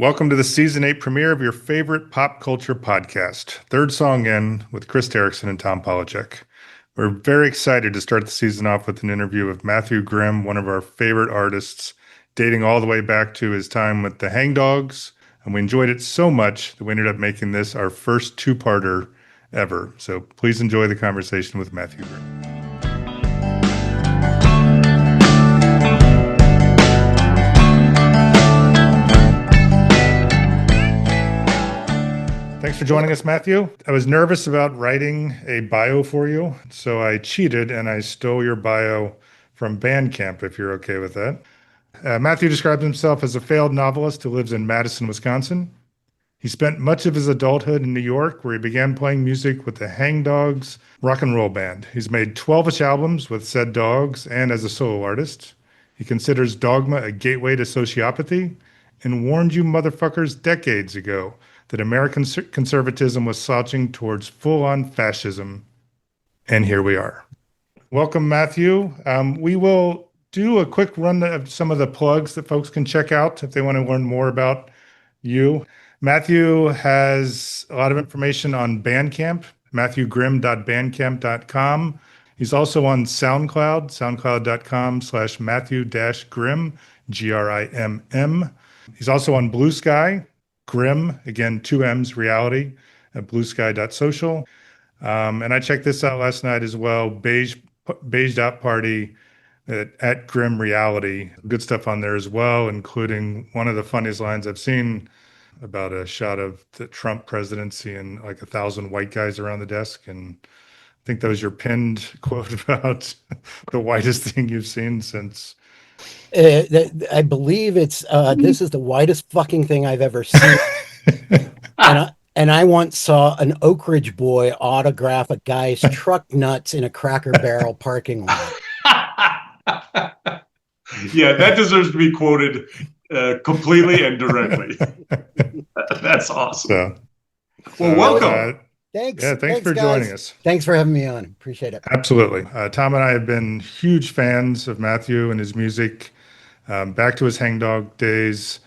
Welcome to the season 8 premiere of your favorite pop culture podcast, Third Song In with Chris Derrickson and Tom Polachek. We're very excited to start the season off with an interview with Matthew Grimm, one of our favorite artists, dating all the way back to his time with the Hangdogs. And we enjoyed it so much that we ended up making this our first two-parter ever. So please enjoy the conversation with Matthew Grimm. Thanks for joining us, Matthew. I was nervous about writing a bio for you, so I cheated and I stole your bio from Bandcamp, if you're okay with that. Matthew describes himself as a failed novelist who lives in Madison, Wisconsin. He spent much of his adulthood in New York, where he began playing music with the Hangdogs rock and roll band. He's made 12-ish albums with said dogs and as a solo artist. He considers Dogma a gateway to sociopathy and warned you motherfuckers decades ago that American conservatism was slouching towards full-on fascism. And here we are. Welcome, Matthew. We will do a quick run of some of the plugs that folks can check out if they want to learn more about you. Matthew has a lot of information on Bandcamp, matthewgrimm.bandcamp.com. He's also on SoundCloud, soundcloud.com/Matthew-Grimm, Grimm. He's also on Blue Sky, Grimm, again, 2 M's, reality, at bluesky.social. And I checked this out last night as well, Beige Dot Party at Grimm Reality. Good stuff on there as well, including one of the funniest lines I've seen about a shot of the Trump presidency and like 1,000 white guys around the desk. And I think that was your pinned quote about the whitest thing you've seen since. I believe it's this is the whitest fucking thing I've ever seen. and I once saw an Oak Ridge boy autograph a guy's truck nuts in a Cracker Barrel parking lot. Yeah, that deserves to be quoted completely and directly. That's awesome. Well, welcome. Thanks. Yeah, thanks for guys. joining us. Thanks for having me on. Appreciate it. Absolutely. Tom and I have been huge fans of Matthew and his music, back to his Hangdog days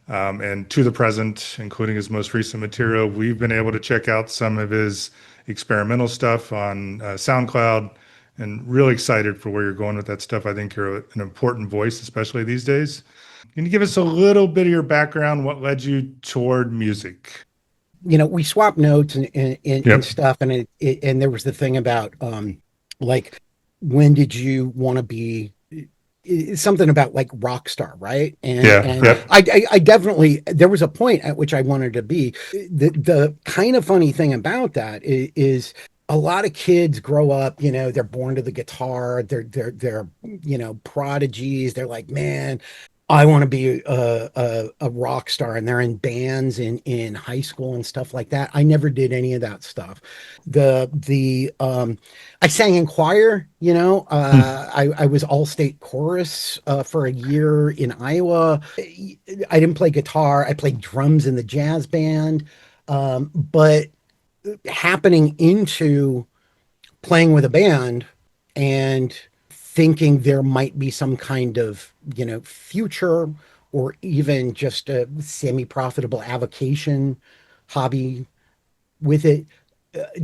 and to the present, including his most recent material. We've been able to check out some of his experimental stuff on SoundCloud, and really excited for where you're going with that stuff. I think you're an important voice, especially these days. Can you give us a little bit of your background? What led you toward music? You know, we swapped notes and stuff, and and there was the thing about like, when did you want to be something about like rock star, right? And I definitely, there was a point at which I wanted to be. The kind of funny thing about that is a lot of kids grow up, you know, they're born to the guitar, they're you know, prodigies. They're like, man, I want to be a rock star, and they're in bands in high school and stuff like that. I never did any of that stuff. I sang in choir, you know. I was all-state chorus for a year in Iowa. I didn't play guitar. I played drums in the jazz band. But happening into playing with a band and thinking there might be some kind of, you know, future or even just a semi-profitable avocation hobby with it,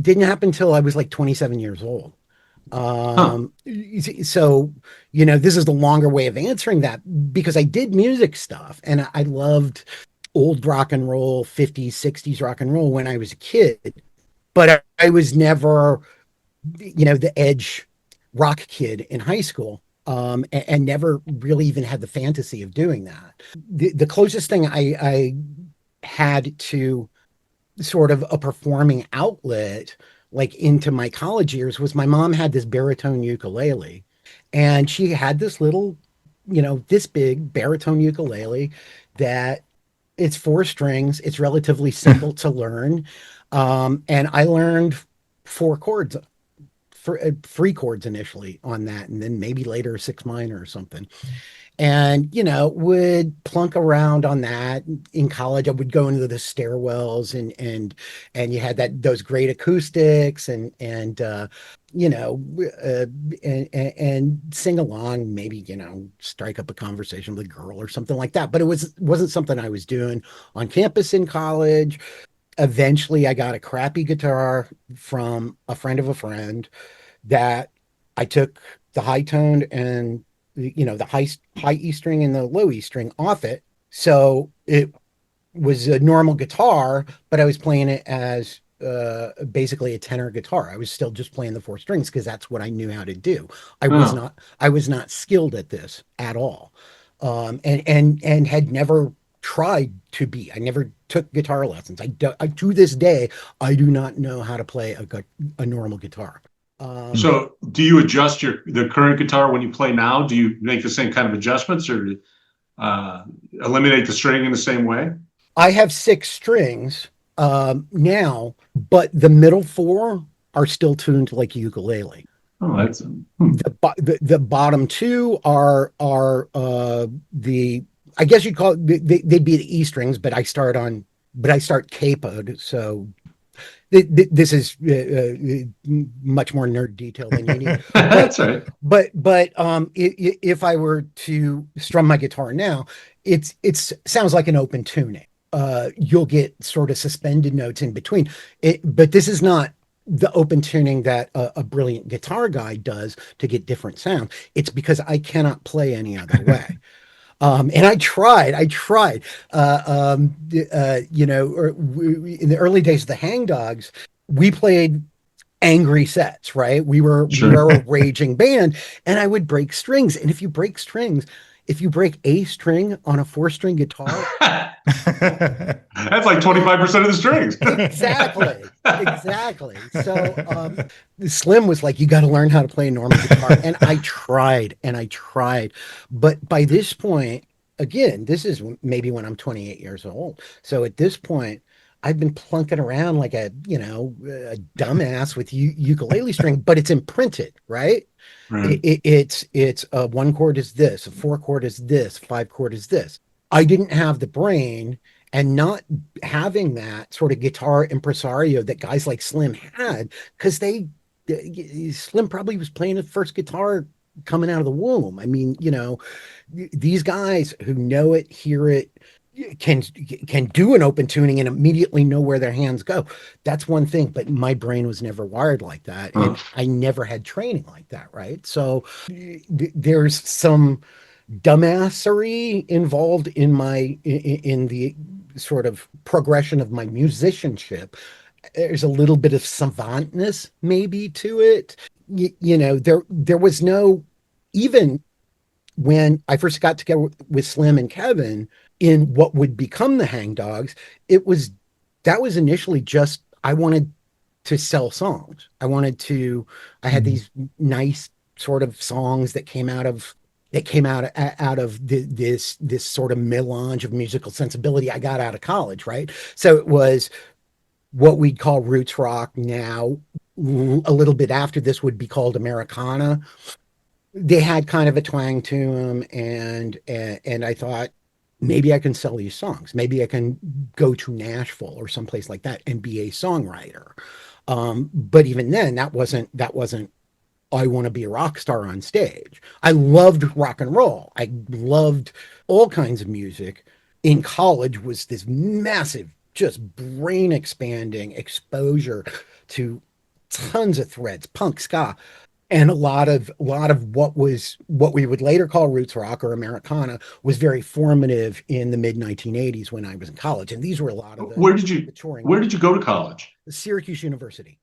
didn't happen until I was like 27 years old. So, you know, this is the longer way of answering that, because I did music stuff and I loved old rock and roll, 50s, 60s rock and roll when I was a kid, but I was never, you know, the edge rock kid in high school, and never really even had the fantasy of doing that. The closest thing I had to sort of a performing outlet, like into my college years, was my mom had this baritone ukulele, and she had this little, you know, this big baritone ukulele that it's 4 strings. It's relatively simple to learn. And I learned 4 chords, 3 chords initially on that, and then maybe later 6 minor or something. and would plunk around on that. In college I would go into the stairwells, and you had those great acoustics, and you know uh, and sing along, maybe strike up a conversation with a girl or something like that, but wasn't something I was doing on campus in college. Eventually I got a crappy guitar from a friend of a friend that I took the high toned and the high E string and the low E string off it. So it was a normal guitar, but I was playing it as basically a tenor guitar. I was still just playing the four strings because that's what I knew how to do. Oh. I was not skilled at this at all. And had never tried to be. I never took guitar lessons. To this day, I do not know how to play a normal guitar. So do you adjust the current guitar when you play now? Do you make the same kind of adjustments, or eliminate the string in the same way? I have six strings now, but the middle four are still tuned like a ukulele. Oh, that's The bottom two are the, I guess you'd call it, they'd be the E strings, but I start capoed. So this is much more nerd detail than you need. that's right. But if I were to strum my guitar now, it's sounds like an open tuning. You'll get sort of suspended notes in between it, but this is not the open tuning that a brilliant guitar guy does to get different sound. It's because I cannot play any other way. And I tried, in the early days of the Hangdogs, we played angry sets, right? We were a raging band, and I would break strings. And if you break a string on a four-string guitar, that's like 25% of the strings. Exactly. So Slim was like, you got to learn how to play a normal guitar. And I tried. But by this point, again, this is maybe when I'm 28 years old. So at this point, I've been plunking around like a dumbass with ukulele string, but it's imprinted, right? Right. It's a one chord is this, a four chord is this, five chord is this. I didn't have the brain, and not having that sort of guitar impresario that guys like Slim had, because Slim probably was playing his first guitar coming out of the womb. I mean, these guys who know it, hear it, can do an open tuning and immediately know where their hands go. That's one thing, but my brain was never wired like that, and I never had training like that, right? So there's some dumbassery involved in the sort of progression of my musicianship. There's a little bit of savantness maybe to it. There was no, even when I first got together with Slim and Kevin in what would become the Hangdogs, that was initially just, I wanted to sell songs. I had these nice sort of songs that came out of this sort of melange of musical sensibility I got out of college, right? So it was what we'd call roots rock now. A little bit after this would be called Americana. They had kind of a twang to them, and I thought, maybe I can sell these songs. Maybe I can go to Nashville or someplace like that and be a songwriter. But even then, that wasn't I want to be a rock star on stage. I loved rock and roll. I loved all kinds of music. In college was this massive, just brain expanding exposure to tons of threads, punk, ska, and a lot of what we would later call roots rock or Americana was very formative in the mid 1980s when I was in college. And these were a lot of where did you go to college? Syracuse University.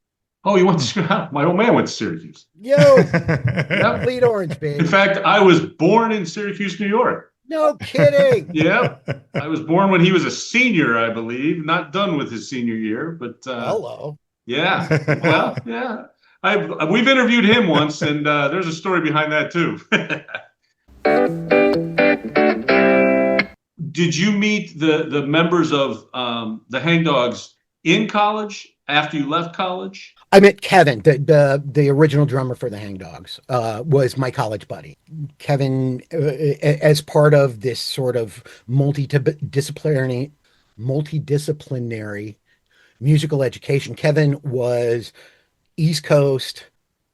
Oh, you went to my old man went to Syracuse. Yo, complete orange, baby. In fact, I was born in Syracuse, New York. No kidding. Yeah, I was born when he was a senior, I believe. Not done with his senior year, but hello. Yeah, well, yeah. We've interviewed him once, and there's a story behind that too. Did you meet the members of the Hangdogs in college, after you left college? I met Kevin, the original drummer for the Hangdogs, was my college buddy. Kevin, as part of this sort of multidisciplinary musical education, Kevin was East Coast,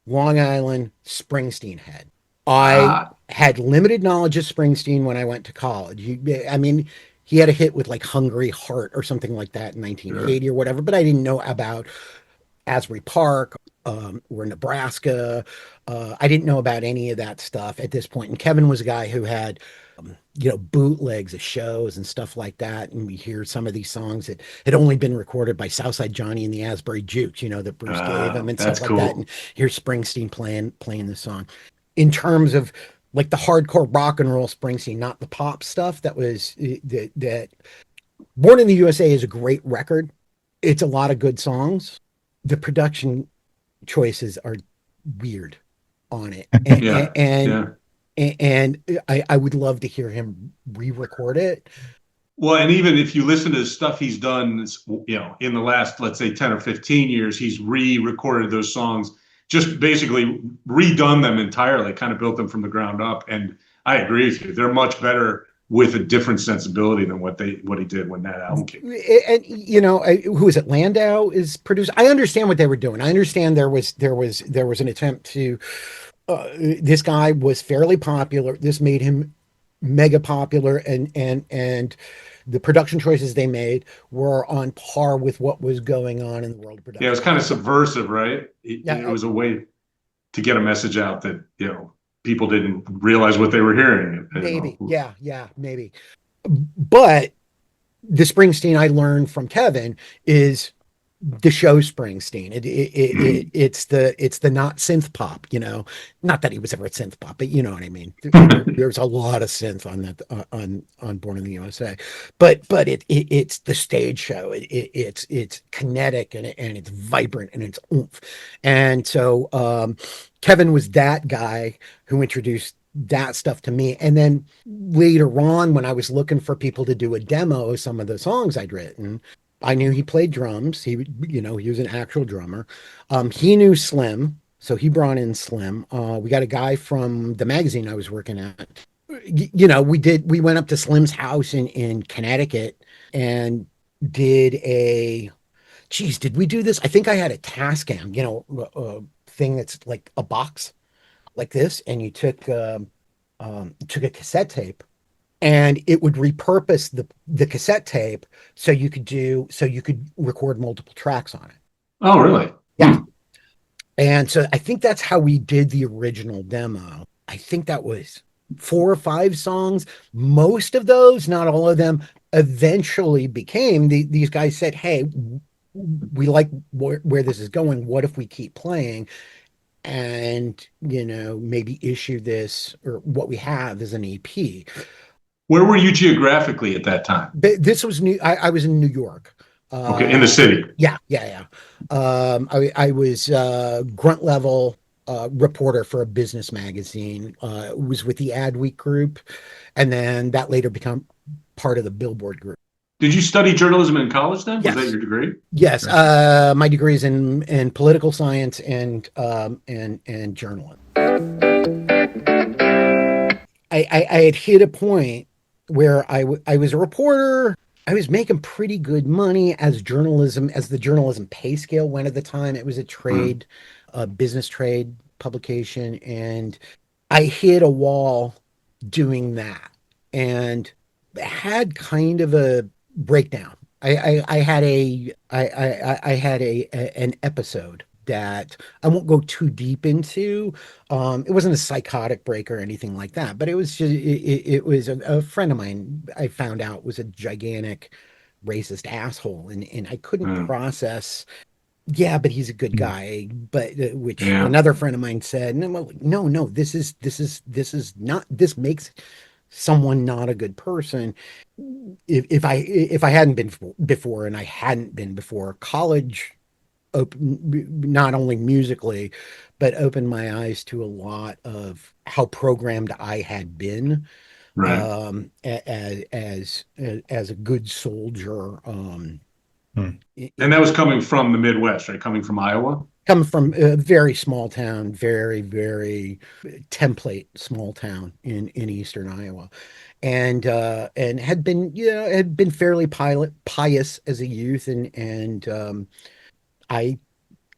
Long Island, Springsteen head. I Ah, had limited knowledge of Springsteen when I went to college. I mean, he had a hit with like Hungry Heart or something like that in sure. 1980 or whatever, but I didn't know about Asbury Park, or Nebraska. I didn't know about any of that stuff at this point. And Kevin was a guy who had, bootlegs of shows and stuff like that. And we hear some of these songs that had only been recorded by Southside Johnny and the Asbury Jukes, that Bruce gave him and That's stuff like that. And cool. here's Springsteen playing the song. In terms of like the hardcore rock and roll Springsteen, not the pop stuff that Born in the USA is a great record. It's a lot of good songs. The production choices are weird on it, Yeah, yeah. and I would love to hear him re-record it. Well, and even if you listen to the stuff he's done, in the last, let's say, 10 or 15 years, he's re-recorded those songs, just basically redone them entirely, kind of built them from the ground up. And I agree with you. They're much better with a different sensibility than what he did when that album came. And who is it? Landau is produced. I understand what they were doing. I understand there was an attempt to. This guy was fairly popular. This made him mega popular, and the production choices they made were on par with what was going on in the world of Yeah, it was production. kind of subversive, right? It Yeah, was a way to get a message out that, people didn't realize what they were hearing. maybe. Yeah, maybe. But the Springsteen I learned from Kevin is the show Springsteen. It's the not synth pop, Not that he was ever a synth pop, but you know what I mean. There's a lot of synth on that on Born in the USA, but it's the stage show. It's kinetic and it's vibrant and it's oomph. And so Kevin was that guy who introduced that stuff to me. And then later on, when I was looking for people to do a demo of some of the songs I'd written, I knew he played drums. He was an actual drummer. He knew Slim, so he brought in Slim. We got a guy from the magazine I was working at. We went up to Slim's house in Connecticut and did did we do this? I think I had a Tascam, a thing that's like a box like this, and you took a cassette tape, and it would repurpose the cassette tape so you could record multiple tracks on it. Oh, really? Yeah. And so I think that's how we did the original demo. I think that was 4 or 5 songs. Most of those, not all of them, eventually became these guys said, "Hey, we like where this is going. What if we keep playing and maybe issue this, or what we have is an EP." Where were you geographically at that time? This was new. I was in New York. Okay, in the city. Yeah. I was grunt level reporter for a business magazine. Was with the Adweek group, and then that later became part of the Billboard group. Did you study journalism in college then? Yes. Was that your degree? Yes. My degree is in political science and journalism. I had hit a point where I was a reporter. I was making pretty good money as the journalism pay scale went at the time. It was a business trade publication, and I hit a wall doing that and had kind of a breakdown. I had an episode that I won't go too deep into. It wasn't a psychotic break or anything like that, but it was just, it was a friend of mine I found out was a gigantic racist asshole, and I couldn't process. Yeah, but he's a good guy. But which another friend of mine said, no, this makes someone not a good person. If I hadn't been before, and I hadn't been before, college not only musically, but opened my eyes to a lot of how programmed I had been, right, as a good soldier. And that was coming from the Midwest, right? Coming from Iowa? Come from a very small town, very, very template small town in eastern Iowa, and had been, had been fairly pious as a youth, and I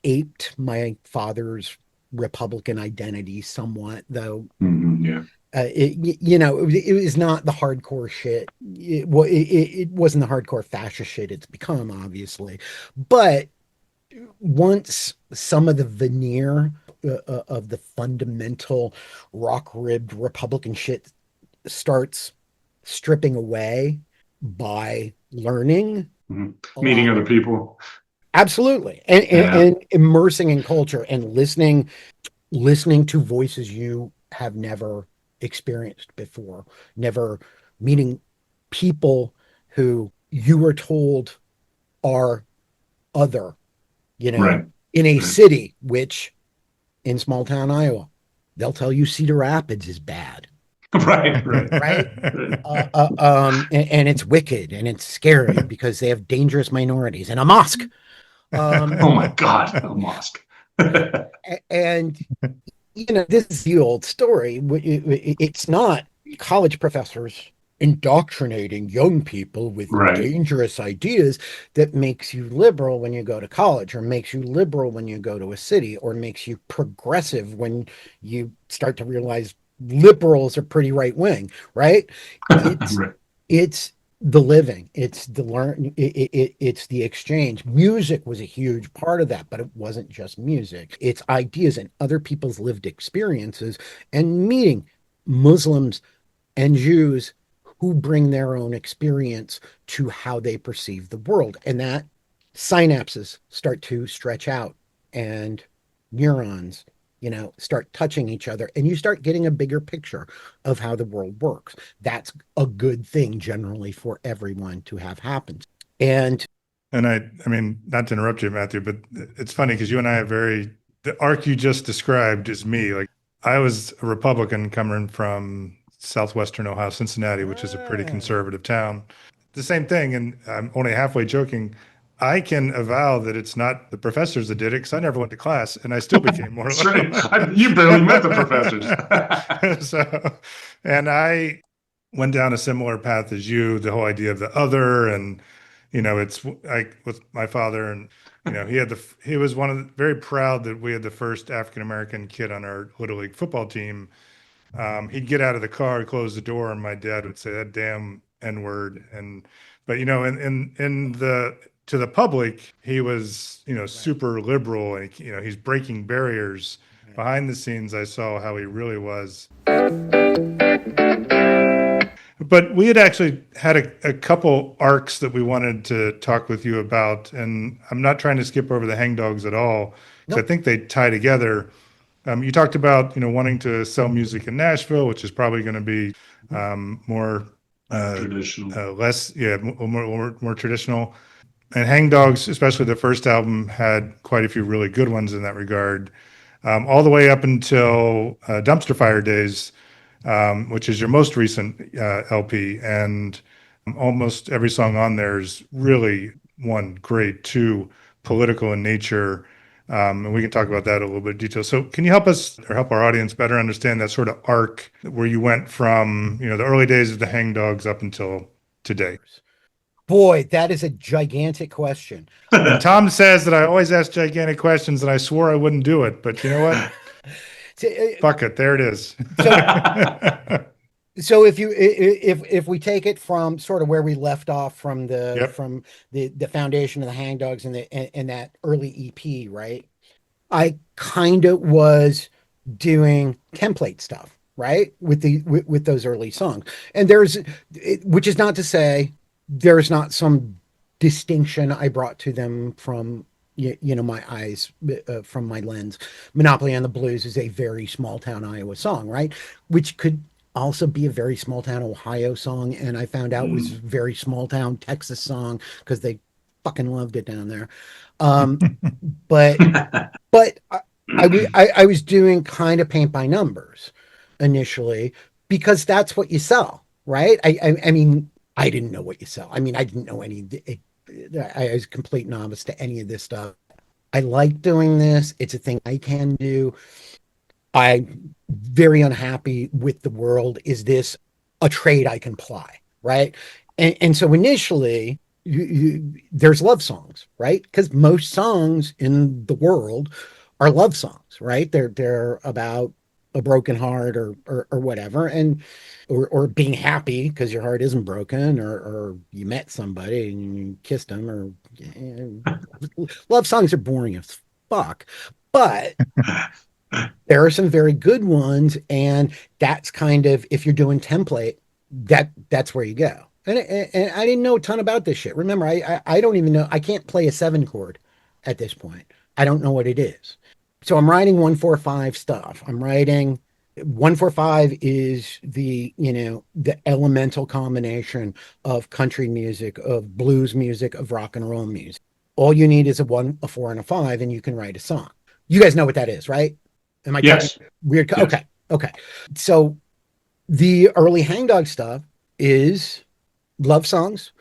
aped my father's Republican identity somewhat, though. Yeah. It was not the hardcore shit. It wasn't the hardcore fascist shit it's become, obviously. But once some of the veneer of the fundamental rock-ribbed Republican shit starts stripping away by learning a Meeting lot. other people. Absolutely. And, and, Yeah. and immersing in culture and listening to voices you have never experienced before, never meeting people who you were told are other, you know, Right. in a Right. city, which in small town Iowa, they'll tell you Cedar Rapids is bad, Right. Right. right? Right. And it's wicked and it's scary because they have dangerous minorities and a mosque. Oh my God, a mosque. And this is the old story. It's not college professors indoctrinating young people with Right. dangerous ideas that makes you liberal when you go to college, or makes you liberal when you go to a city, or makes you progressive when you start to realize liberals are pretty right wing, right? It's Right. it's the living, it's the it's the exchange. Music was a huge part of that, but it wasn't just music. It's ideas and other people's lived experiences, and meeting Muslims and Jews who bring their own experience to how they perceive the world, and that synapses start to stretch out, and neurons, start touching each other, and you start getting a bigger picture of how the world works. That's a good thing generally for everyone to have happen. And And I mean, not to interrupt you, Matthew, but it's funny because you and I have the arc you just described is me. Like, I was a Republican coming from southwestern Ohio, Cincinnati, which is a pretty conservative town. The same thing, and I'm only halfway joking. I can avow that it's not the professors that did it because I never went to class and I still became more That's right. You barely met the professors. so, and I went down a similar path as you, the whole idea of the other. And, it's like with my father, and, he was very proud that we had the first African American kid on our Little League football team. He'd get out of the car, close the door, and my dad would say that damn N word. But in the to the public, he was super liberal, and he's breaking barriers. Behind the scenes, I saw how he really was. But we had actually had a couple arcs that we wanted to talk with you about, and I'm not trying to skip over the Hangdogs at all because I nope. think they tie together. You talked about wanting to sell music in Nashville, which is probably going to be more Traditional. less, yeah, more traditional. And Hangdogs, especially the first album, had quite a few really good ones in that regard, all the way up until Dumpster Fire Days, which is your most recent LP, and almost every song on there is really one great, two political in nature. And we can talk about that a little bit in detail. So, can you help us or help our audience better understand that sort of arc where you went from the early days of the Hangdogs up until today? Boy, that is a gigantic question. And Tom says that I always ask gigantic questions, and I swore I wouldn't do it. But you know what? Fuck it, there it is. So, so if we take it from sort of where we left off from the Yep. from the foundation of the Hangdogs and that early EP, right? I kind of was doing template stuff, right? With those early songs. And which is not to say there's not some distinction I brought to them from my eyes, from my lens. Monopoly on the Blues is a very small town Iowa song, right? Which could also be a very small town Ohio song, and I found out was very small town Texas song because they fucking loved it down there. Um, but but I was doing kind of paint by numbers initially because that's what you sell, right? I mean, I didn't know what you sell. I mean, I didn't know I was a complete novice to any of this stuff. I like doing this. It's a thing I can do. I'm very unhappy with the world. Is this a trade I can ply? Right. And so initially, there's love songs, right? Because most songs in the world are love songs, right? They're about a broken heart or whatever, and or being happy because your heart isn't broken, or you met somebody and you kissed them, or love songs are boring as fuck. But there are some very good ones, and that's kind of, if you're doing template, that's where you go. And I didn't know a ton about this shit. Remember, I don't even know. I can't play a 7 chord at this point. I don't know what it is. So I'm writing 145 stuff. I'm writing 145 is the elemental combination of country music, of blues music, of rock and roll music. All you need is a 1, a 4, and a 5, and you can write a song. You guys know what that is, right? Am I talking Yes. weird? Yes. Okay. Okay. So the early Hangdog stuff is love songs,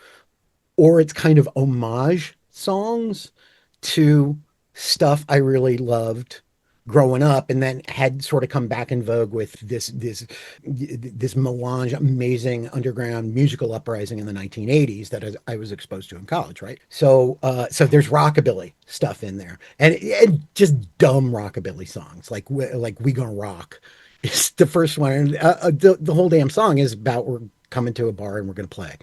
or it's kind of homage songs to stuff I really loved growing up, and then had sort of come back in vogue with this melange, amazing underground musical uprising in the 1980s that I was exposed to in college, right? So there's rockabilly stuff in there, and just dumb rockabilly songs like "We Gonna Rock" is the first one, and the whole damn song is about, we're coming to a bar and we're going to play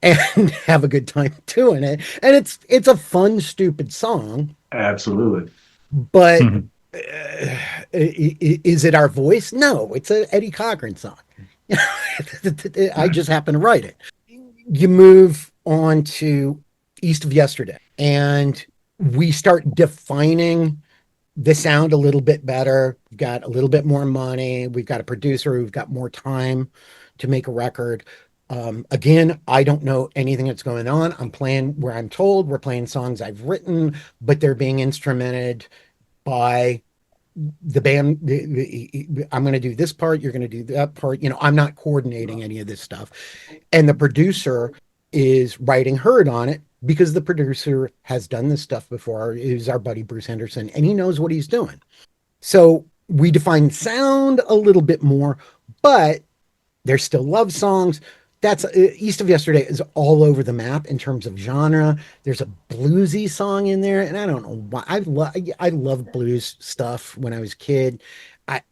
and have a good time doing it. And it's a fun, stupid song, Absolutely. but is it our voice? No, it's a Eddie Cochran song. I just happen to write it. You move on to East of Yesterday, and we start defining the sound a little bit better. We've got a little bit more money. We've got a producer who've got more time to make a record. Again, I don't know anything that's going on. I'm playing where I'm told. We're playing songs I've written, but they're being instrumented by the band. I'm going to do this part. You're going to do that part. I'm not coordinating any of this stuff. And the producer is writing herd on it because the producer has done this stuff before. Is our buddy Bruce Henderson, and he knows what he's doing. So we define sound a little bit more, but there's still love songs. That's East of Yesterday is all over the map in terms of genre. There's a bluesy song in there, and I don't know why. I love blues stuff when I was a kid. I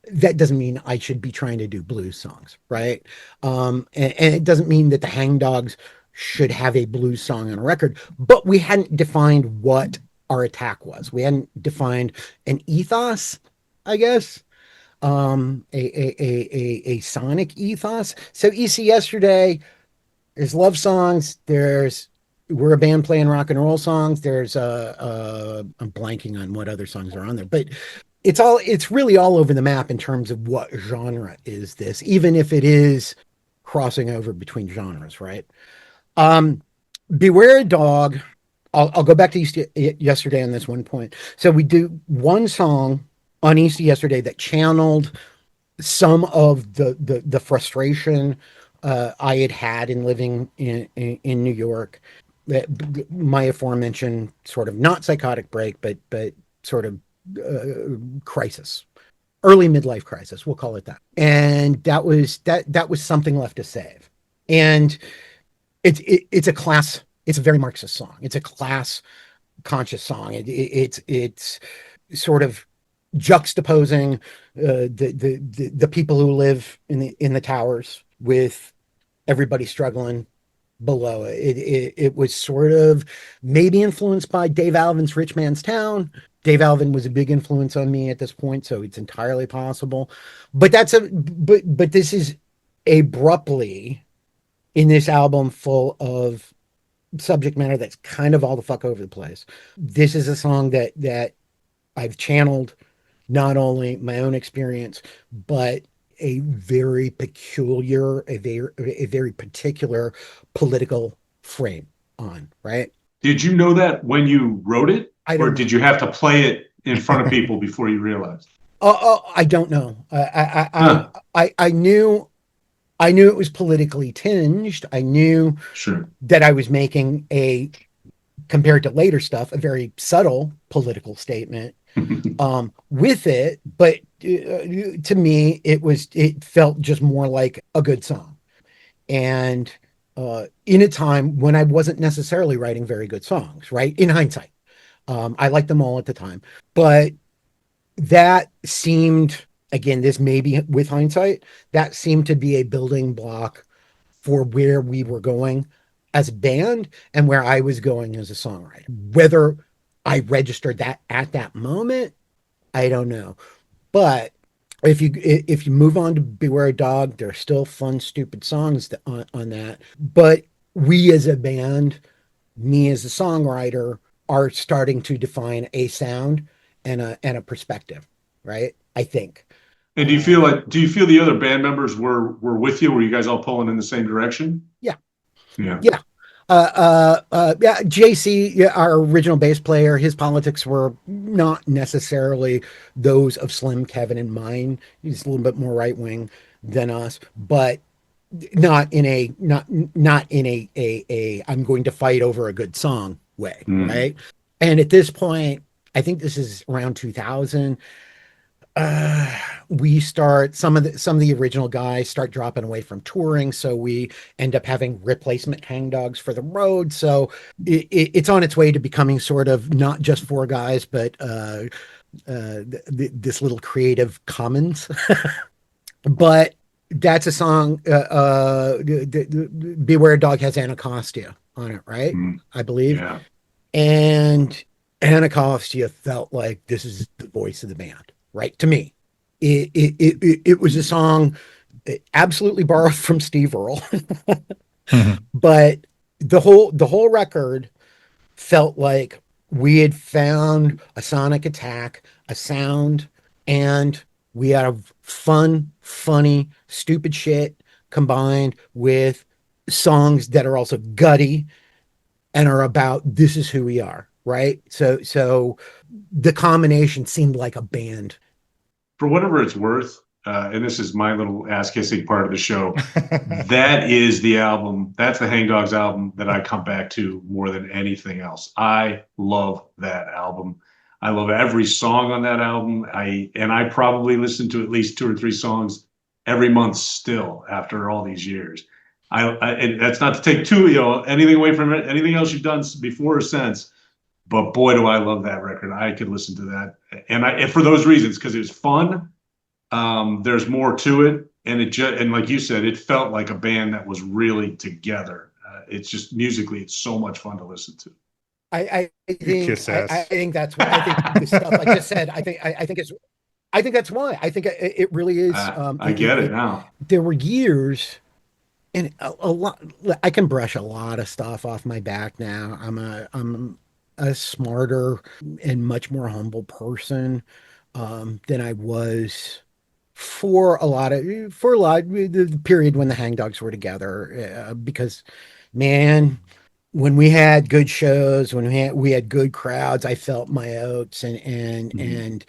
that doesn't mean I should be trying to do blues songs, right? And it doesn't mean that the Hangdogs should have a blues song on a record, but we hadn't defined what our attack was. We hadn't defined an ethos, I guess, a sonic ethos. So EC Yesterday, there's love songs, there's we're a band playing rock and roll songs, there's I'm blanking on what other songs are on there, but it's really all over the map in terms of what genre is this, even if it is crossing over between genres, right? um Beware a Dog. I'll go back to East Yesterday on this one point. So we do one song on East Yesterday that channeled some of the frustration I had in living in New York. My aforementioned sort of not psychotic break, but sort of crisis, early midlife crisis, we'll call it that. And that was something left to save. And it's a class. It's a very Marxist song. It's a class conscious song. It's sort of juxtaposing the people who live in the towers with everybody struggling below. It was sort of maybe influenced by Dave Alvin's Rich Man's Town. Dave Alvin was a big influence on me at this point, so it's entirely possible. But this is abruptly in this album full of subject matter that's kind of all the fuck over the place. This is a song that I've channeled not only my own experience, but a very peculiar, a very particular political frame on, right? Did you know that when you wrote it, I or don't did know. you have to play it in front of people before you realized? I don't know. Huh. I knew it was politically tinged. I knew Sure. that I was making a compared to later stuff, a very subtle political statement with it. But to me, it felt just more like a good song. And in a time when I wasn't necessarily writing very good songs, right? In hindsight, I liked them all at the time, but that seemed, again, this may be with hindsight, that seemed to be a building block for where we were going as a band and where I was going as a songwriter. Whether I registered that at that moment, I don't know. But if you move on to Beware a Dog, there are still fun, stupid songs on that. But we as a band, me as a songwriter, are starting to define a sound and a perspective, right? I think. And do you feel the other band members were with you? Were you guys all pulling in the same direction? Yeah. Yeah. Yeah. Yeah, JC, yeah, our original bass player, his politics were not necessarily those of Slim, Kevin, and mine. He's a little bit more right wing than us, but not in a I'm going to fight over a good song way, right? And at this point, I think this is around 2000. We start some of the original guys start dropping away from touring, so we end up having replacement hangdogs for the road. So it's on its way to becoming sort of not just four guys, but this little creative commons. But that's a song. Beware a Dog has Anacostia on it, right? I believe. Yeah. And Anacostia felt like this is the voice of the band. Right, to me, it was a song absolutely borrowed from Steve Earle, but the whole record felt like we had found a sonic attack, a sound, and we had fun, funny, stupid shit combined with songs that are also gutty and are about this is who we are, right? So the combination seemed like a band. For whatever it's worth, and this is my little ass-kissing part of the show, that is the album, that's the Hangdogs album that I come back to more than anything else. I love that album. I love every song on that album. I probably listen to at least 2 or 3 songs every month still after all these years. And that's not to take anything away from it, anything else you've done before or since. But boy, do I love that record. I could listen to that. And for those reasons, because it was fun. There's more to it. And like you said, it felt like a band that was really together. It's just musically, it's so much fun to listen to. I think that's why. I think the stuff I just said, I think that's why. I think it really is. I get it now. There were years, and a lot. I can brush a lot of stuff off my back now. I'm a smarter and much more humble person than I was for a lot of the period when the Hangdogs were together. Because, man, when we had good shows, when we had good crowds, I felt my oats and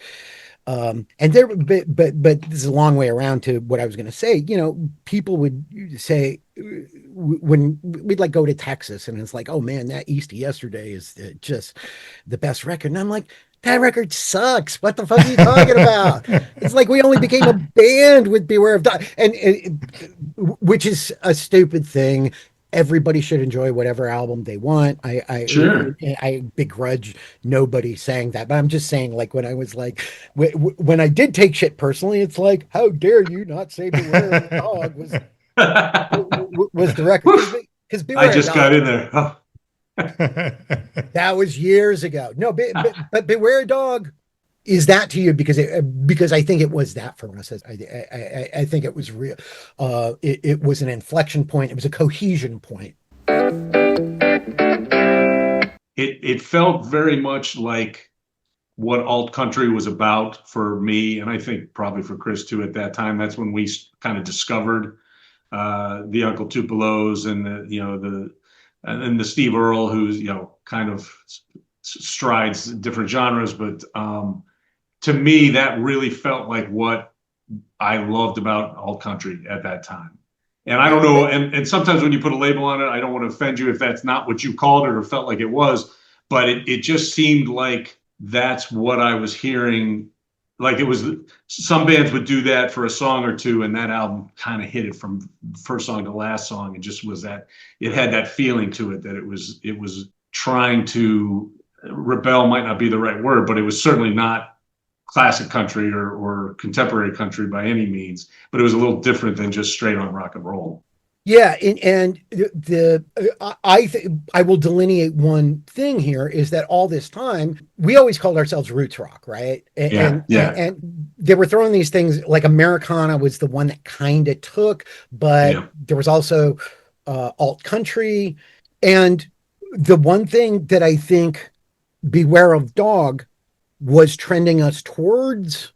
there, but this is a long way around to what I was going to say. People would say when we'd like go to Texas and it's like, oh man, that East of Yesterday is just the best record. And I'm like, that record sucks. What the fuck are you talking about? It's like we only became a band with Beware of Dog, and which is a stupid thing. Everybody should enjoy whatever album they want. I begrudge nobody saying that, but I'm just saying, like, when I was like, when I did take shit personally, it's like, how dare you not say Beware of the Dog was the record? Because I just got in there. Oh. That was years ago. No, but Beware a Dog is that to you because I think it was that for us. I think it was real. It was an inflection point. It was a cohesion point. It felt very much like what alt country was about for me, and I think probably for Chris too at that time. That's when we kind of discovered the Uncle Tupelos and the Steve Earle, who's kind of strides different genres, but to me, that really felt like what I loved about alt country at that time. And I don't know, and sometimes when you put a label on it, I don't want to offend you if that's not what you called it or felt like it was, but it just seemed like that's what I was hearing. Like it was, some bands would do that for a song or two, and that album kind of hit it from first song to last song. It just was that, it had that feeling to it that it was trying to rebel, might not be the right word, but it was certainly not classic country or contemporary country by any means, but it was a little different than just straight on rock and roll. Yeah, and I will delineate one thing here is that all this time we always called ourselves roots rock, right? And they were throwing these things like Americana was the one that kind of took, but there was also alt country, and the one thing that I think Beware of Dog was trending us towards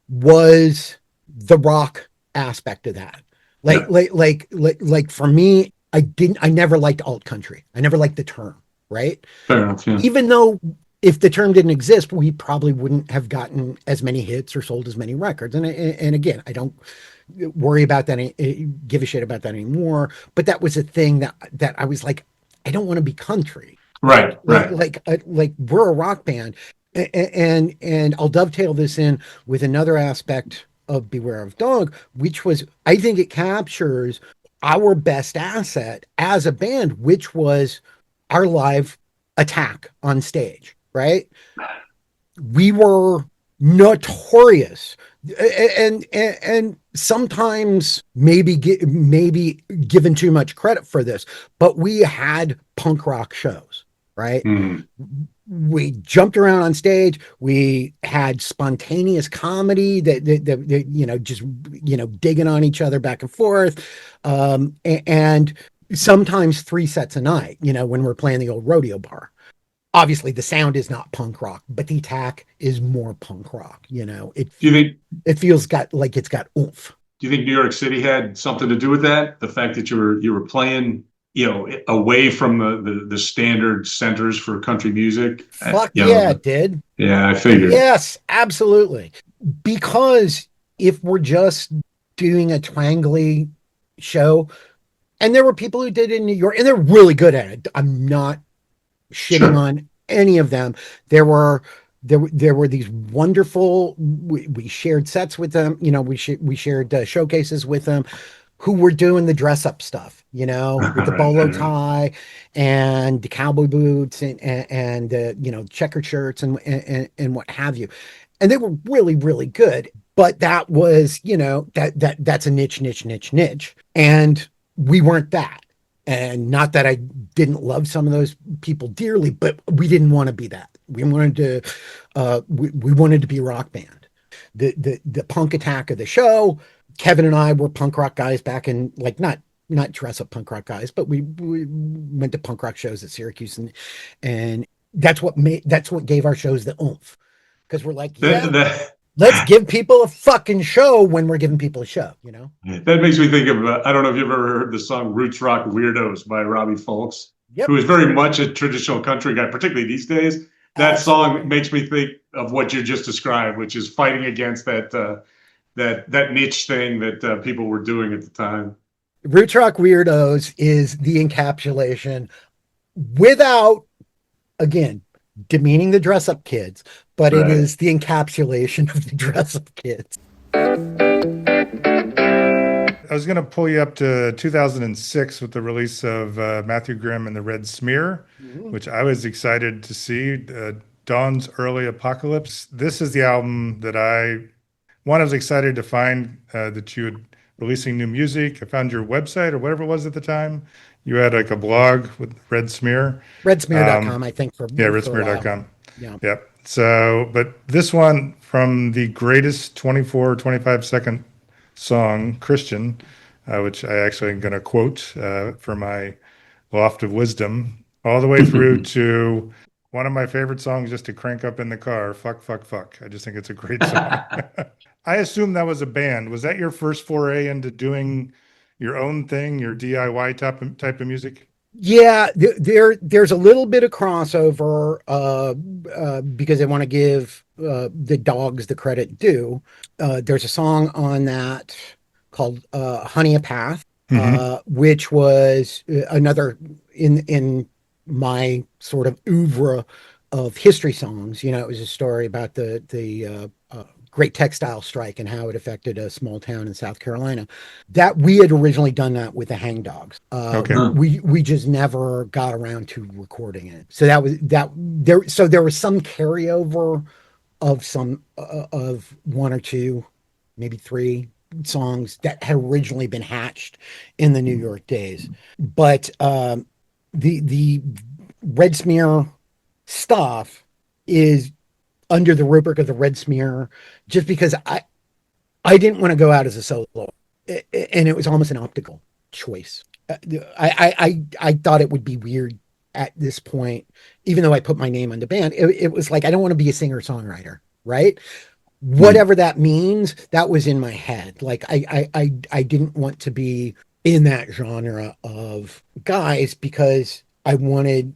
was the rock aspect of that. Like for me, I never liked alt country. I never liked the term, right? Fair enough, yeah. Even though if the term didn't exist, we probably wouldn't have gotten as many hits or sold as many records. And again, I don't worry about that, give a shit about that anymore. But that was a thing that I was like, I don't want to be country. Right. Like we're a rock band. And I'll dovetail this in with another aspect of Beware of Dog, which was, I think it captures our best asset as a band, which was our live attack on stage, right? We were notorious and sometimes maybe given too much credit for this, but we had punk rock shows, right? We jumped around on stage. We had spontaneous comedy that just digging on each other back and forth, and sometimes 3 sets a night. When we're playing the old rodeo bar. Obviously, the sound is not punk rock, but the attack is more punk rock. It feels like it's got oomph. Do you think New York City had something to do with that? The fact that you were playing, away from the standard centers for country music. Fuck yeah, it did. Yeah, I figured. Yes, absolutely. Because if we're just doing a twangly show, and there were people who did it in New York, and they're really good at it. I'm not shitting on any of them. There were these wonderful. We shared sets with them. We shared showcases with them, who were doing the dress up stuff, with the bolo tie and the cowboy boots and checkered shirts and what have you. And they were really, really good. But that was, that's a niche. And we weren't that. And not that I didn't love some of those people dearly, but we didn't want to be that. We wanted to be a rock band. The punk attack of the show. Kevin and I were punk rock guys back in, like, not dress up punk rock guys, but we went to punk rock shows at Syracuse, and that's what gave our shows the oomph, because we're like, let's give people a fucking show when we're giving people a show. That makes me think of I don't know if you've ever heard the song "Roots Rock Weirdos" by Robbie Folks, who is very much a traditional country guy, particularly these days. That song makes me think of what you just described, which is fighting against that niche thing that people were doing at the time. Roots Rock Weirdos is the encapsulation, without, again, demeaning the dress up kids, but it is the encapsulation of the dress up kids. I was going to pull you up to 2006 with the release of Matthew Grimm and the Red Smear, which I was excited to see. Dawn's Early Apocalypse. This is the album that I was excited to find that you had releasing new music. I found your website or whatever it was at the time. You had like a blog with Red Smear. Redsmear.com, I think. Redsmear.com. Yeah. Yep. So, but this one from the greatest 24, 25-second song, Christian, which I actually am going to quote for my loft of wisdom, all the way through to one of my favorite songs just to crank up in the car, Fuck, Fuck, Fuck. I just think it's a great song. I assume that was a band. Was that your first foray into doing your own thing, your DIY type of music? Yeah, there's a little bit of crossover because I want to give the Dogs the credit due. There's a song on that called Honey a Path, which was another in my sort of oeuvre of history songs. You know, it was a story about the great textile strike and how it affected a small town in South Carolina. That we had originally done that with the Hangdogs. Okay. We just never got around to recording it. So that was that there. So there was some carryover of some of one or two, maybe three songs that had originally been hatched in the New York days. But the Red Smear stuff is under the rubric of the Red Smear, just because I didn't want to go out as a solo, and it was almost an optical choice. I thought it would be weird at this point, even though I put my name on the band. It was like I don't want to be a singer songwriter, right? Whatever that means, that was in my head. Like I didn't want to be in that genre of guys because I wanted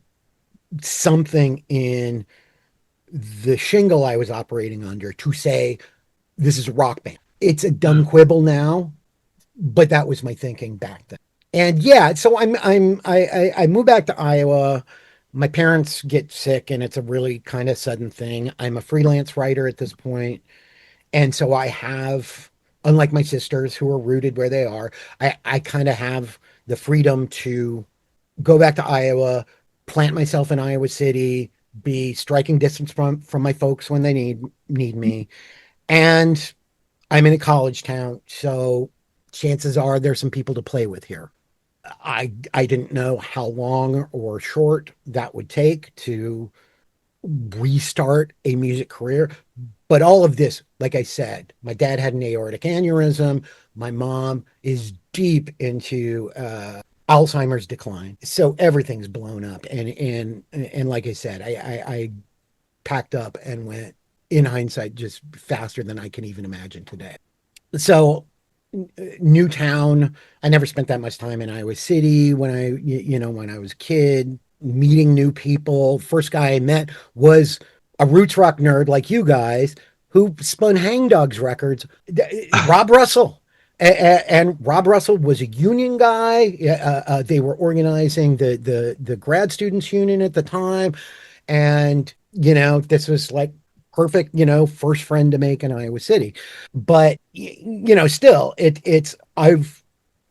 something in the shingle I was operating under to say this is a rock band. It's a dumb quibble now, but that was my thinking back then. And yeah, so I moved back to Iowa. My parents get sick, and it's a really kind of sudden thing. I'm a freelance writer at this point, and so I have, unlike my sisters who are rooted where they are, I kind of have the freedom to go back to Iowa, plant myself in Iowa City, be striking distance from my folks when they need me, and I'm in a college town, so chances are there's some people to play with here. I didn't know how long or short that would take to restart a music career. But all of this, like I said, my dad had an aortic aneurysm. My mom is deep into Alzheimer's decline. So everything's blown up. And like I said, I packed up and went, in hindsight, just faster than I can even imagine today. So new town. I never spent that much time in Iowa City when when I was a kid, meeting new people. First guy I met was a roots rock nerd like you guys who spun Hangdogs records, Rob Russell. And Rob Russell was a union guy. They were organizing the grad students union at the time. And, this was like perfect, first friend to make in Iowa City. But, still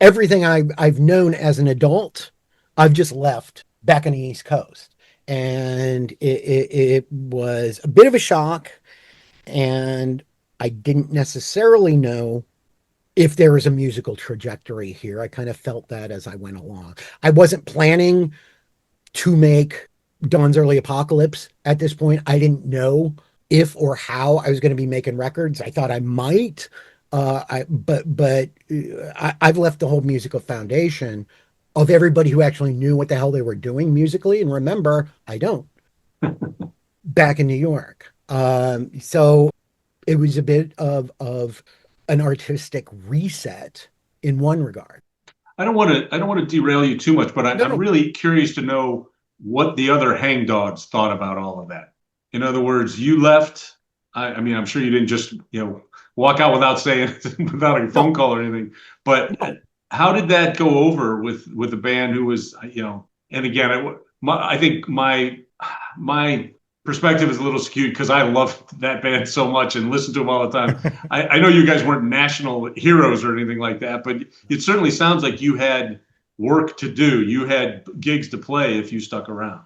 everything I've known as an adult, I've just left back on the East Coast. And it was a bit of a shock. And I didn't necessarily know if there was a musical trajectory here. I kind of felt that as I went along. I wasn't planning to make Dawn's Early Apocalypse at this point. I didn't know if or how I was going to be making records. I thought I might, but I've left the whole musical foundation of everybody who actually knew what the hell they were doing musically. And remember, I don't. Back in New York. So it was a bit of an artistic reset in one regard. I don't want to derail you too much, but I'm really curious to know what the other hangdogs thought about all of that. In other words, you left. I mean, I'm sure you didn't just walk out without saying without a phone call or anything. But how did that go over with the band who was And again, I think my perspective is a little skewed because I love that band so much and listen to them all the time. I know you guys weren't national heroes or anything like that, but it certainly sounds like you had work to do. You had gigs to play if you stuck around.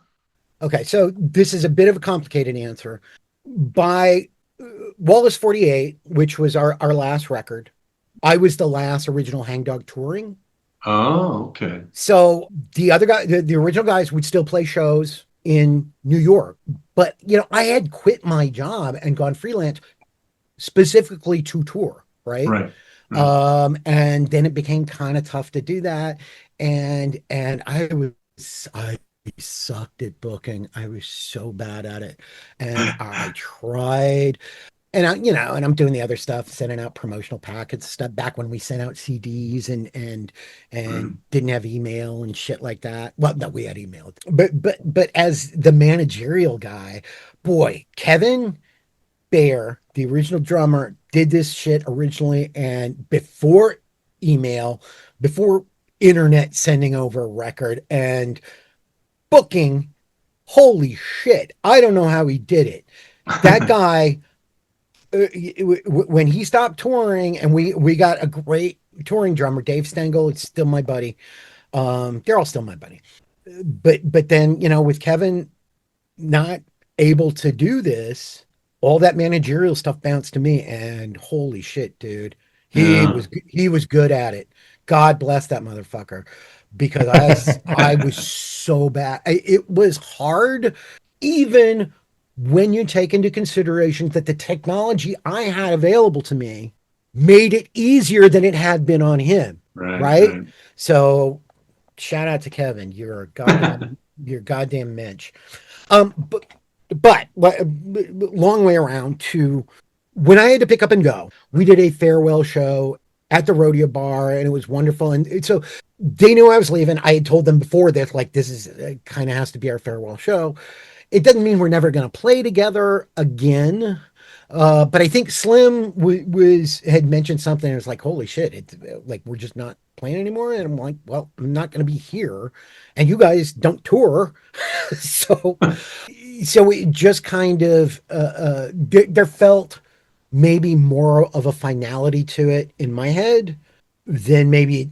Okay, so this is a bit of a complicated answer. By Wallace 48, which was our last record, I was the last original Hangdog touring. Oh, okay. So the other guy, the original guys would still play shows in New York. But, I had quit my job and gone freelance specifically to tour, right? Right. And then it became kind of tough to do that. And I sucked at booking. I was so bad at it. And I tried. And I'm doing the other stuff, sending out promotional packets, stuff back when we sent out CDs and didn't have email and shit like that. Well, no, we had email, but as the managerial guy, boy, Kevin Baer, the original drummer, did this shit originally, and before email, before internet sending over a record, and booking. Holy shit. I don't know how he did it. That guy, when he stopped touring, and we got a great touring drummer, Dave Stengel, it's still my buddy. They're all still my buddy. But then, with Kevin not able to do this, all that managerial stuff bounced to me, and holy shit, dude, Yeah. he was good at it. God bless that motherfucker, because I was so bad. It was hard, even when you take into consideration that the technology I had available to me made it easier than it had been on him. Right, Right. right. So shout out to Kevin. You're a goddamn mensch. But long way around to when I had to pick up and go. We did a farewell show at the rodeo bar, and it was wonderful. And so they knew I was leaving. I had told them before this, like, this is kind of has to be our farewell show. It doesn't mean we're never going to play together again. But I think Slim had mentioned something. And it was like, holy shit! It's like we're just not playing anymore. And I'm like, well, I'm not going to be here, and you guys don't tour, so it just kind of there felt maybe more of a finality to it in my head than maybe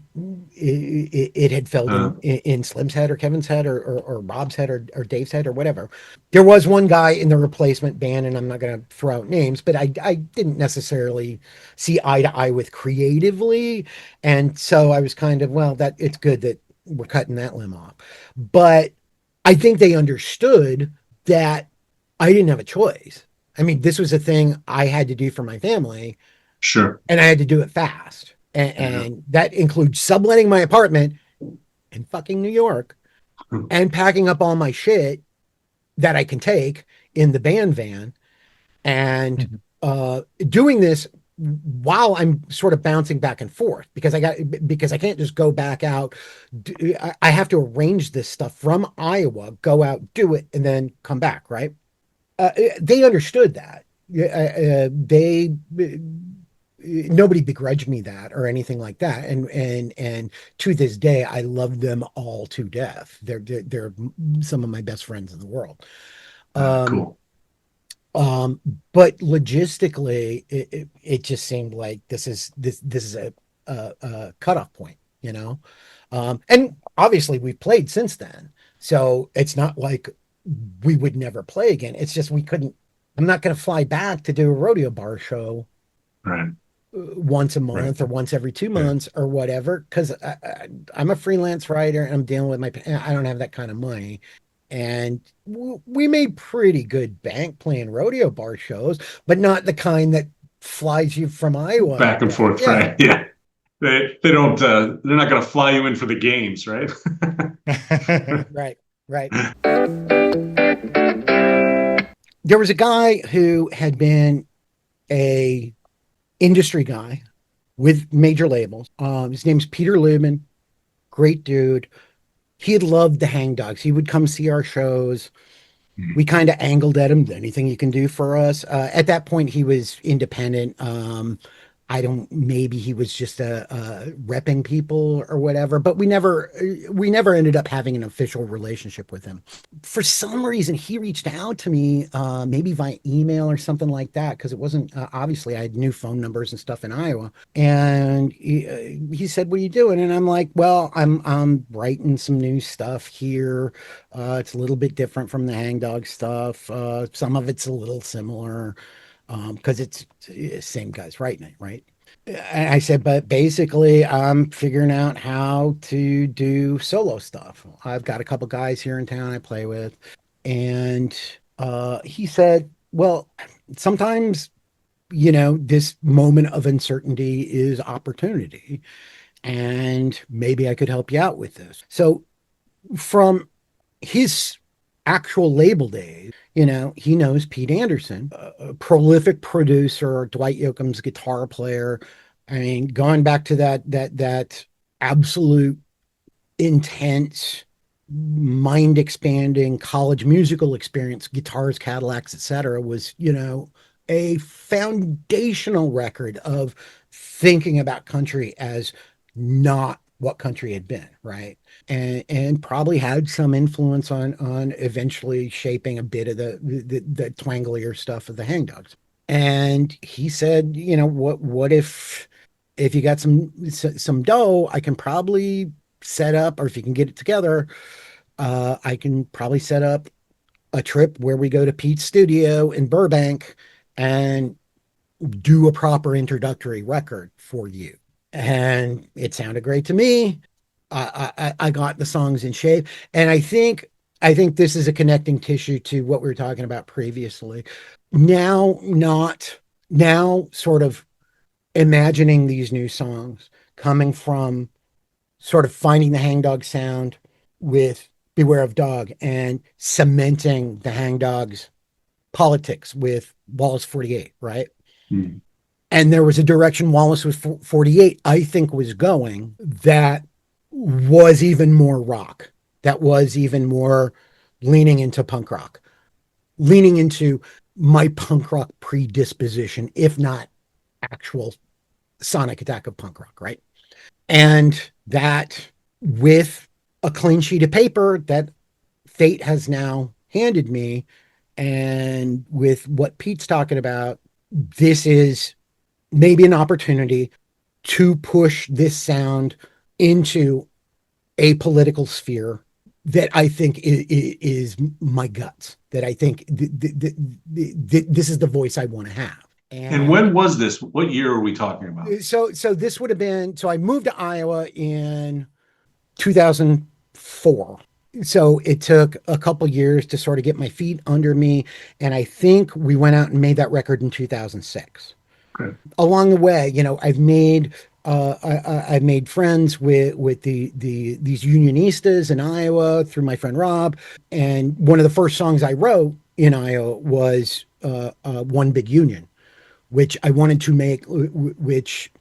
it had felt Uh, in Slim's head or Kevin's head or Rob's head or Dave's head or whatever. There was one guy in the replacement band, and I'm not going to throw out names, but I didn't necessarily see eye to eye with creatively. And so I was kind of, well, that it's good that we're cutting that limb off. But I think they understood that I didn't have a choice. I mean, this was a thing I had to do for my family, sure. and I had to do it fast. Yeah. And that includes subletting my apartment in fucking New York and packing up all my shit that I can take in the band van, and doing this while I'm sort of bouncing back and forth, because I can't just go back out. I have to arrange this stuff from Iowa, go out, do it, and then come back, right? They understood that. They Nobody begrudged me that or anything like that, and to this day I love them all to death. They're some of my best friends in the world. um Cool. but logistically it just seemed like this is a cutoff point, and obviously we've played since then, so it's not like we would never play again. It's just we couldn't. I'm not going to fly back to do a rodeo bar show Right, once a right. month or once every two Yeah. months or whatever, because I'm a freelance writer and I'm dealing with I don't have that kind of money. And we made pretty good bank playing rodeo bar shows, but not the kind that flies you from Iowa Back out and there. forth, Yeah. right? Yeah. They don't they're not gonna fly you in for the games, right? Right, right. There was a guy who had been a industry guy with major labels. His name's Peter Lubin, great dude. He had loved the Hangdogs. He would come see our shows. We kind of angled at him. Anything you can do for us? At that point, he was independent. I don't. Maybe he was just repping people or whatever. But we never ended up having an official relationship with him. For some reason, he reached out to me, maybe via email or something like that, because it wasn't obviously I had new phone numbers and stuff in Iowa. And he said, "What are you doing?" And I'm like, "Well, I'm writing some new stuff here. It's a little bit different from the Hangdog stuff. Some of it's a little similar, because it's same guys writing it, right?" And I said, "But basically, I'm figuring out how to do solo stuff. I've got a couple guys here in town I play with." And he said, "Well, sometimes, this moment of uncertainty is opportunity, and maybe I could help you out with this." So from his actual label days, he knows Pete Anderson, a prolific producer, Dwight Yoakam's guitar player. I mean, going back to that absolute intense, mind expanding college musical experience, Guitars, Cadillacs, etc., was, a foundational record of thinking about country as not what country had been, right? And probably had some influence on eventually shaping a bit of the twanglier stuff of the Hangdogs. And he said, what if you got some dough, I can probably set up, or if you can get it together, I can probably set up a trip where we go to Pete's studio in Burbank and do a proper introductory record for you. And it sounded great to me. I got the songs in shape, and I think this is a connecting tissue to what we were talking about previously. Now, sort of imagining these new songs coming from sort of finding the Hangdog sound with Beware of Dog and cementing the Hangdogs politics with Wallace 48, right? Hmm. And there was a direction Wallace was 48, I think, was going that was even more rock, that was even more leaning into punk rock, leaning into my punk rock predisposition, if not actual sonic attack of punk rock, right? And that, with a clean sheet of paper that fate has now handed me, and with what Pete's talking about, this is maybe an opportunity to push this sound into a political sphere that I think is my guts, that I think this is the voice I want to have. And when was this? What year are we talking about? So this would have been, so I moved to Iowa in 2004. So it took a couple years to sort of get my feet under me. And I think we went out and made that record in 2006. Okay. Along the way, I've made friends with these unionistas in Iowa through my friend Rob. And one of the first songs I wrote in Iowa was One Big Union, which I wanted to make, which,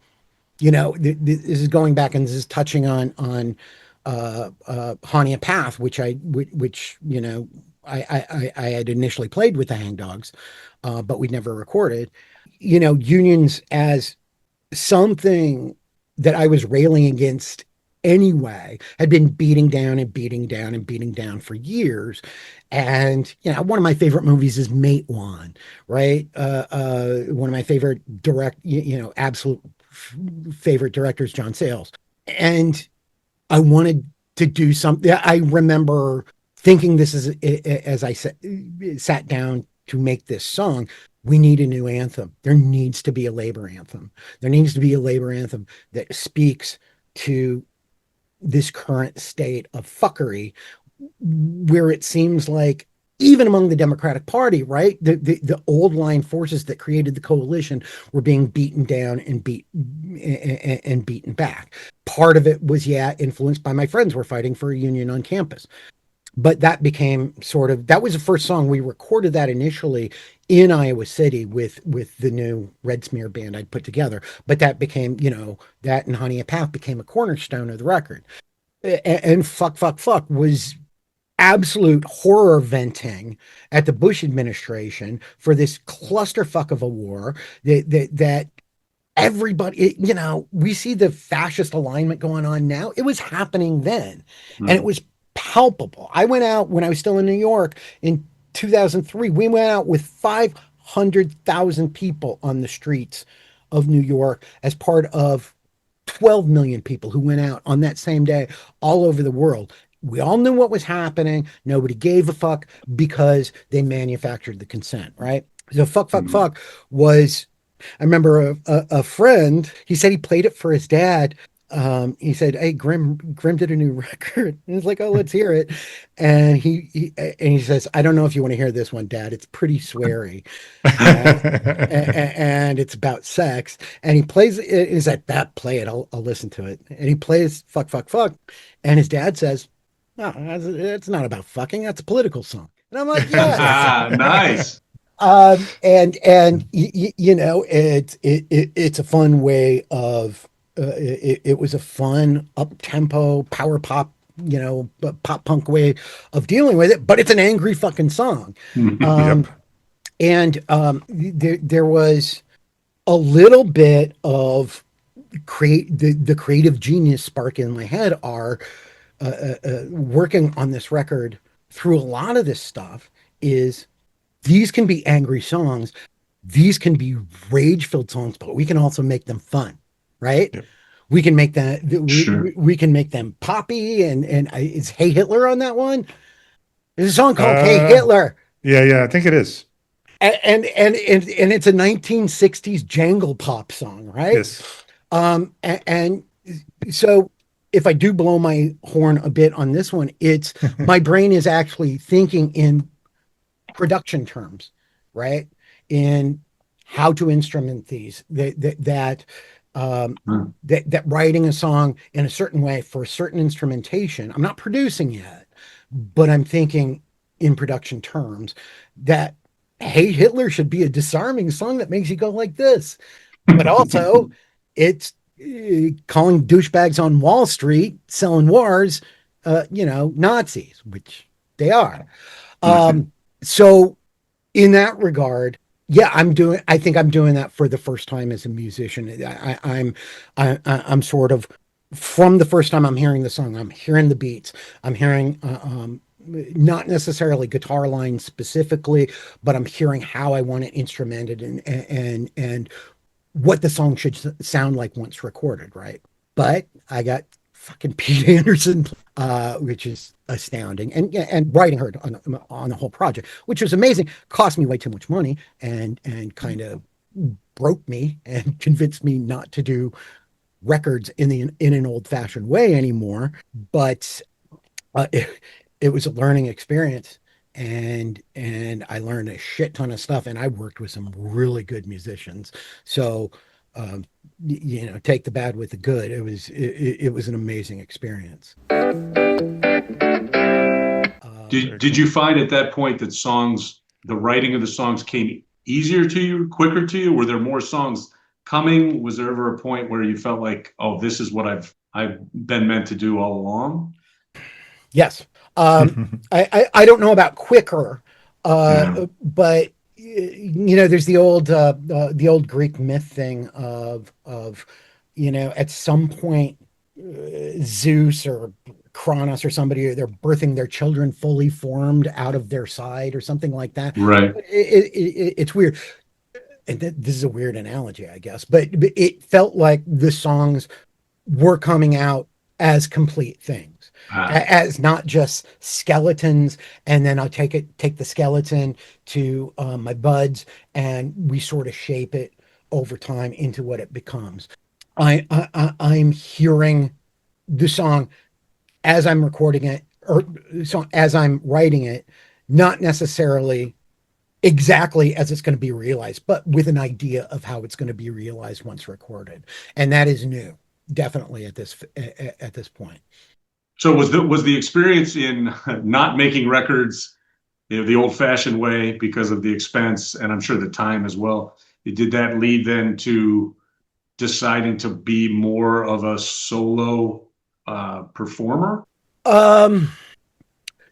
this is going back, and this is touching on Hania Path, which I had initially played with the Hangdogs, but we'd never recorded. Unions as something that I was railing against anyway, had been beating down and beating down and beating down for years. And, one of my favorite movies is Mate One, right? One of my favorite absolute favorite directors, John Sayles. And I wanted to do something. I remember thinking this is, as I sat down to make this song, we need a new anthem. There needs to be a labor anthem. There needs to be a labor anthem that speaks to this current state of fuckery, where it seems like even among the Democratic Party, right, the old line forces that created the coalition were being beaten down and beaten back. Part of it was, influenced by my friends were fighting for a union on campus. But that became that was the first song. We recorded that initially in Iowa City with the new Red Smear band I'd put together. But that became, that and Honey a Path became a cornerstone of the record. And Fuck, Fuck, Fuck was absolute horror venting at the Bush administration for this clusterfuck of a war that everybody, we see the fascist alignment going on now. It was happening then. And it was palpable. I went out when I was still in New York in 2003. We went out with 500,000 people on the streets of New York as part of 12 million people who went out on that same day all over the world. We all knew what was happening. Nobody gave a fuck because they manufactured the consent, right? So Fuck, Fuck, Fuck was, I remember a friend, he said he played it for his dad. He said, "Hey, Grimm did a new record." And it's like, "Oh, let's hear it." And he says, "I don't know if you want to hear this one, Dad. It's pretty sweary, and it's about sex." And he plays it. He's like, "That play it. I'll listen to it." And he plays "Fuck, Fuck, Fuck," and his dad says, "No, it's not about fucking. That's a political song." And I'm like, "Yes, nice." And it's a fun way of. It was a fun up-tempo power pop, pop punk way of dealing with it, but it's an angry fucking song. Yep. And there was a little bit of create the creative genius spark in my head are working on this record through a lot of this stuff is these can be angry songs, these can be rage filled songs, but we can also make them fun, right? Yep. We can make that Sure. we can make them poppy and is Hey Hitler on that one? There's a song called Hey Uh, Hitler. yeah, I think it is. And it's a 1960s jangle pop song, right? Yes. And so if I do blow my horn a bit on this one, it's my brain is actually thinking in production terms, right? In how to instrument these Hmm. that writing a song in a certain way for a certain instrumentation. I'm not producing yet, but I'm thinking in production terms that Hey Hitler should be a disarming song that makes you go like this. But also it's calling douchebags on Wall Street selling wars, Nazis, which they are. Right. So in that regard, yeah, I think I'm doing that for the first time as a musician. I'm sort of from the first time I'm hearing the song, I'm hearing the beats, I'm hearing not necessarily guitar lines specifically, but I'm hearing how I want it instrumented and what the song should sound like once recorded, right? But I got fucking Pete Anderson, which is astounding, and writing her on the whole project, which was amazing. Cost me way too much money, and kind of broke me and convinced me not to do records in an old fashioned way anymore. But it was a learning experience, and I learned a shit ton of stuff, and I worked with some really good musicians. So take the bad with the good. It was an amazing experience. Did Very did cool. you find at that point that the writing of the songs came easier to you, quicker to you? Were there more songs coming? Was there ever a point where you felt like, oh, this is what I've been meant to do all along? Yes. I don't know about quicker, Yeah. but there's the old Greek myth thing of at some point Zeus or Kronos or somebody, they're birthing their children fully formed out of their side or something like that. Right. It's weird. And this is a weird analogy, I guess, but it felt like the songs were coming out as complete things, Ah, as not just skeletons. And then I'll take the skeleton to my buds, and we sort of shape it over time into what it becomes. I'm hearing the song as I'm recording it, or song as I'm writing it, not necessarily exactly as it's going to be realized, but with an idea of how it's going to be realized once recorded, and that is new, definitely at this point. so was the experience in not making records, the old-fashioned way because of the expense and I'm sure the time as well? Did that lead then to deciding to be more of a solo performer? Um,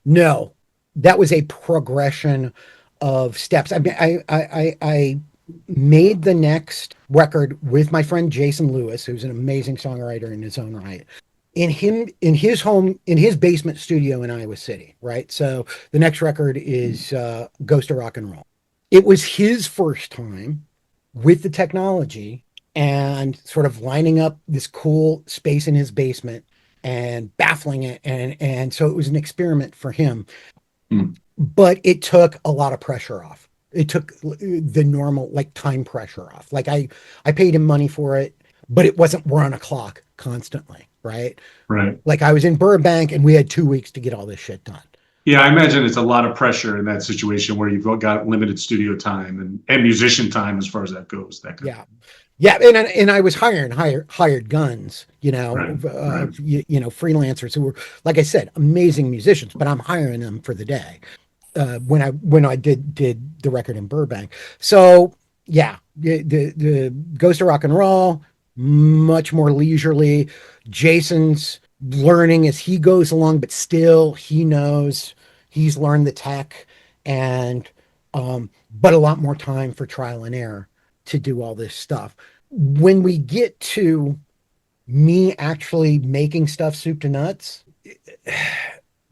no, that was a progression of steps. I mean, I made the next record with my friend Jason Lewis, who's an amazing songwriter in his own right. In his home, in his basement studio in Iowa City, right? So the next record is Ghost of Rock and Roll. It was his first time with the technology and sort of lining up this cool space in his basement and baffling it, and so it was an experiment for him, Hmm. but it took a lot of pressure off. It took the normal like time pressure off. Like I paid him money for it, but it wasn't we're on a clock constantly, right? Right. Like I was in Burbank and we had 2 weeks to get all this shit done. Yeah, I imagine it's a lot of pressure in that situation where you've got limited studio time and musician time as far as that goes. That kind of Yeah. Yeah, and I was hired guns, right, right. freelancers who were, like I said, amazing musicians, but I'm hiring them for the day. When I did the record in Burbank. So yeah, the Ghost of Rock and Roll, much more leisurely. Jason's learning as he goes along, but still he knows he's learned the tech, and but a lot more time for trial and error to do all this stuff. When we get to me actually making stuff soup to nuts,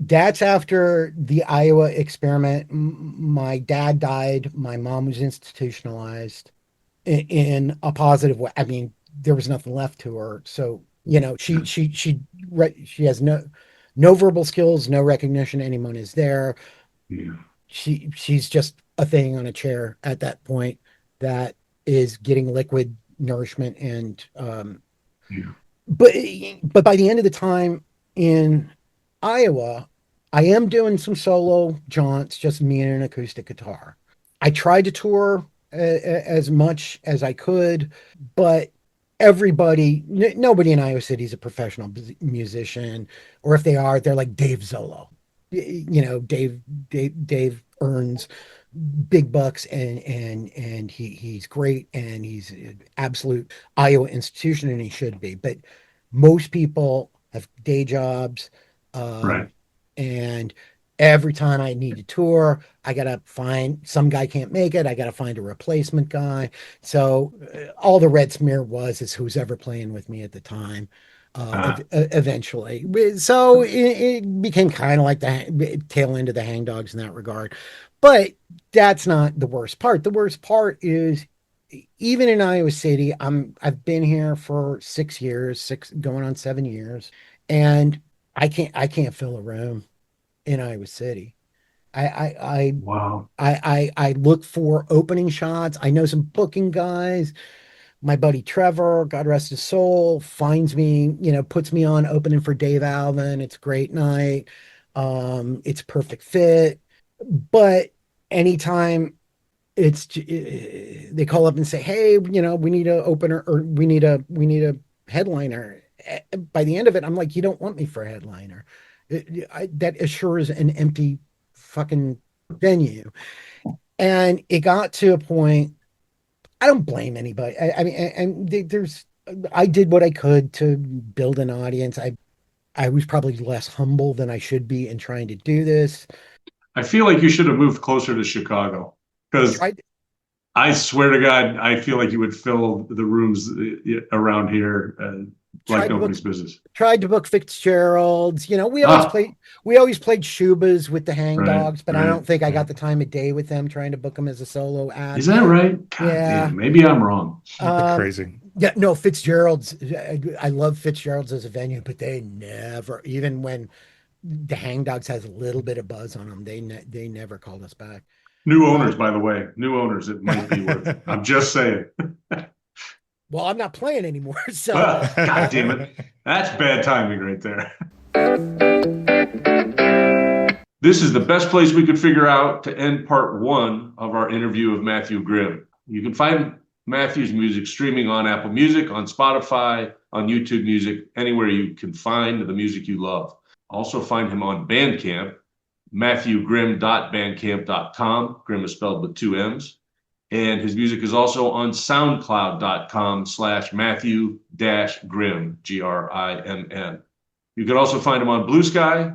that's after the Iowa experiment. My dad died. My mom was institutionalized in a positive way. I mean, there was nothing left to her. So, she has no verbal skills, no recognition anyone is there. Yeah. She's just a thing on a chair at that point that is getting liquid nourishment and Yeah. but but by the end of the time in Iowa, I am doing some solo jaunts, just me and an acoustic guitar. I tried to tour as much as I could, but nobody in Iowa City is a professional musician, or if they are, they're like Dave Zolo. Dave earns big bucks, and he's great, and he's an absolute Iowa institution, and he should be. But most people have day jobs, Right. and every time I need to tour, I gotta find some guy can't make it. I gotta find a replacement guy. So all the red smear is who's ever playing with me at the time. Eventually, so it became kind of like the tail end of the Hangdogs in that regard. But that's not the worst part. The worst part is even in Iowa City, I've been here for 6 years, six going on 7 years, and I can't fill a room in Iowa City. Wow. I look for opening shots. I know some booking guys. My buddy Trevor, God rest his soul, finds me, puts me on opening for Dave Alvin. It's a great night. It's a perfect fit. But anytime they call up and say, "Hey, we need a opener, or we need a headliner." By the end of it, I'm like, "You don't want me for a headliner." That assures an empty fucking venue. And it got to a point. I don't blame anybody. I mean, I did what I could to build an audience. I was probably less humble than I should be in trying to do this. I feel like you should have moved closer to Chicago because Tried I swear to God, I feel like you would fill the rooms around here like tried to book nobody's business. tried to book Fitzgerald's. Ah, We always played Schubas with the right, Hangdogs, but I right. don't think I Yeah. got the time of day with them trying to book them as a solo Is act. that right? God Yeah. damn, maybe I'm wrong. Um, Crazy. yeah, no, Fitzgerald's. I love Fitzgerald's as a venue, but they never, even when the Hangdogs has a little bit of buzz on them, they never called us back. New Uh, owners, by the way, new owners. It might be worth it. I'm just saying. well, I'm not playing anymore, so Well, God damn it, that's bad timing right there. This is the best place we could figure out to end part one of our interview of Matthew Grimm. You can find Matthew's music streaming on Apple Music, on Spotify, on YouTube Music, anywhere you can find the music you love. Also find him on Bandcamp, matthewgrimm.bandcamp.com. Grimm is spelled with two M's. And his music is also on soundcloud.com/Matthew-Grimm, Grimm. You can also find him on Blue Sky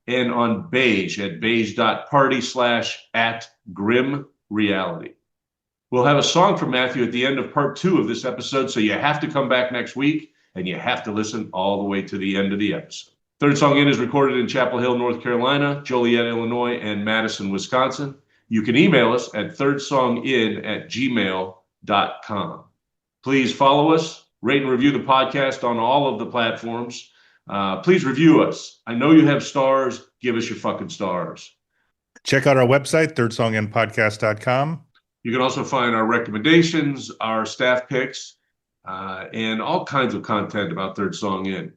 and on Beige at beige.party/@GrimmReality. We'll have a song from Matthew at the end of part two of this episode, so you have to come back next week and you have to listen all the way to the end of the episode. Third Song In is recorded in Chapel Hill, North Carolina, Joliet, Illinois, and Madison, Wisconsin. You can email us at thirdsongin@gmail.com. Please follow us, rate and review the podcast on all of the platforms. Please review us. I know you have stars. Give us your fucking stars. Check out our website, thirdsonginpodcast.com. You can also find our recommendations, our staff picks, and all kinds of content about Third Song In.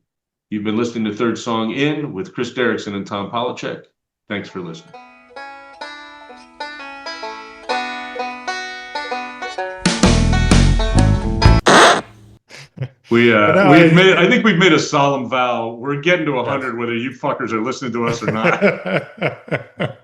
You've been listening to Third Song In with Chris Derrickson and Tom Polachek. Thanks for listening. I think we've made a solemn vow. We're getting to 100 whether you fuckers are listening to us or not.